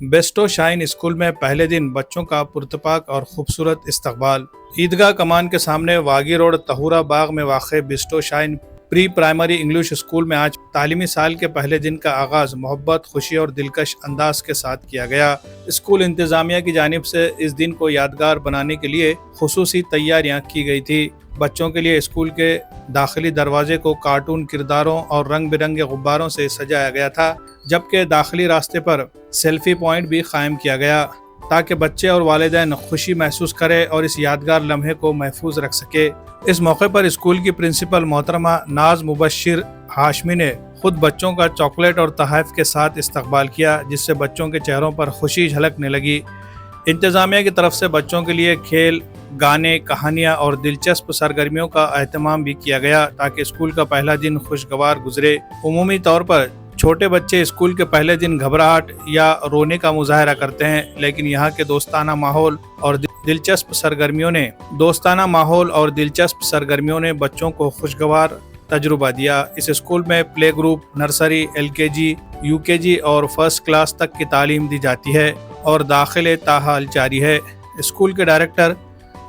Bestow shine school میں پہلے دن بچوں کا پرتپاک اور خوبصورت استقبال۔ عیدگاہ کمان کے سامنے واگی روڈ تہورا باغ میں واقع بیسٹو شائن پری پرائمری انگلش اسکول میں آج تعلیمی سال کے پہلے دن کا آغاز محبت، خوشی اور دلکش انداز کے ساتھ کیا گیا۔ اسکول انتظامیہ کی جانب سے اس دن کو یادگار بنانے کے لیے خصوصی تیاریاں کی گئی تھی۔ بچوں کے لیے اسکول کے داخلی دروازے کو کارٹون کرداروں اور رنگ برنگے غباروں سے سجایا گیا تھا، جبکہ داخلی راستے پر سیلفی پوائنٹ بھی قائم کیا گیا تاکہ بچے اور والدین خوشی محسوس کریں اور اس یادگار لمحے کو محفوظ رکھ سکے۔ اس موقع پر اسکول کی پرنسپل محترمہ ناز مبشر ہاشمی نے خود بچوں کا چاکلیٹ اور تحائف کے ساتھ استقبال کیا، جس سے بچوں کے چہروں پر خوشی جھلکنے لگی۔ انتظامیہ کی طرف سے بچوں کے لیے کھیل، گانے، کہانیاں اور دلچسپ سرگرمیوں کا اہتمام بھی کیا گیا تاکہ اسکول کا پہلا دن خوشگوار گزرے۔ عمومی طور پر چھوٹے بچے اسکول کے پہلے دن گھبراہٹ یا رونے کا مظاہرہ کرتے ہیں، لیکن یہاں کے دوستانہ ماحول اور دلچسپ سرگرمیوں نے بچوں کو خوشگوار تجربہ دیا۔ اس اسکول میں play group, nursery, LKG، UKG اور فرسٹ کلاس تک کی تعلیم دی جاتی ہے اور داخلے تاحال جاری ہے۔ اسکول کے ڈائریکٹر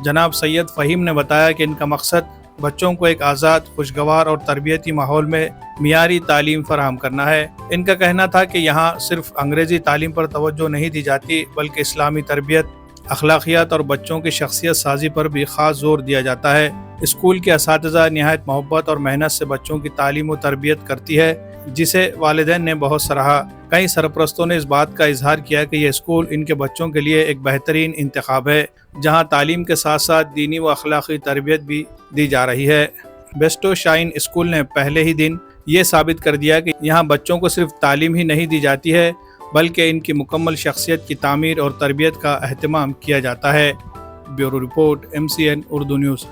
جناب سید فہیم نے بتایا کہ ان کا مقصد بچوں کو ایک آزاد، خوشگوار اور تربیتی ماحول میں معیاری تعلیم فراہم کرنا ہے۔ ان کا کہنا تھا کہ یہاں صرف انگریزی تعلیم پر توجہ نہیں دی جاتی، بلکہ اسلامی تربیت، اخلاقیات اور بچوں کی شخصیت سازی پر بھی خاص زور دیا جاتا ہے۔ اسکول کے اساتذہ نہایت محبت اور محنت سے بچوں کی تعلیم و تربیت کرتی ہے، جسے والدین نے بہت سراہا۔ کئی سرپرستوں نے اس بات کا اظہار کیا کہ یہ اسکول ان کے بچوں کے لیے ایک بہترین انتخاب ہے، جہاں تعلیم کے ساتھ ساتھ دینی و اخلاقی تربیت بھی دی جا رہی ہے۔ بیسٹو شائن اسکول نے پہلے ہی دن یہ ثابت کر دیا کہ یہاں بچوں کو صرف تعلیم ہی نہیں دی جاتی ہے، بلکہ ان کی مکمل شخصیت کی تعمیر اور تربیت کا اہتمام کیا جاتا ہے۔ Bureau report, MCN Urdu news.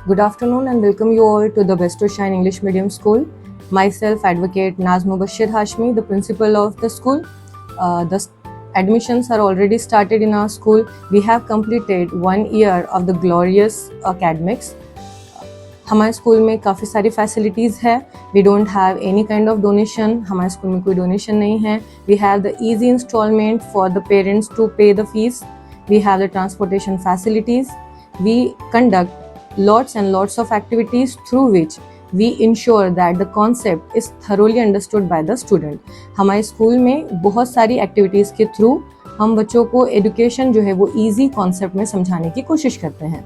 Good afternoon and welcome you all to the Besto Shine English Medium School. Myself, Advocate Naz Mubashir Hashmi, the principal of the school. The admissions are already started in our school. We have completed 1 year of the glorious academics. ہمارے school میں کافی ساری facilities ہے. We don't have any kind of donation. ہمارے school میں کوئی donation نہیں ہے. We have the easy instalment for the parents to pay the fees. We have the transportation facilities. We conduct lots and lots of activities through which we ensure that the concept is thoroughly understood by the student. ہمارے school میں بہت ساری activities کے through ہم بچوں کو education جو ہے وہ ایزی کانسیپٹ میں سمجھانے کی کوشش کرتے ہیں.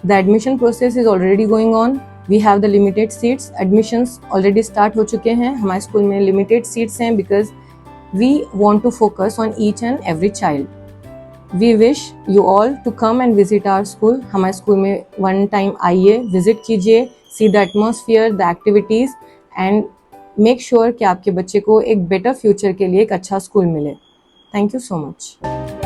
The admission process is already going on. We have the limited seats. Admissions already start ہو چکے ہیں. ہمارے اسکول میں limited seats ہیں because we want to focus on each and every child. We wish you all to come and visit our school. ہمارے school میں one time آئیے, visit کیجیے, see the atmosphere, the activities and make sure کہ آپ کے بچے کو ایک better future کے لیے ایک اچھا اسکول ملے. Thank you so much.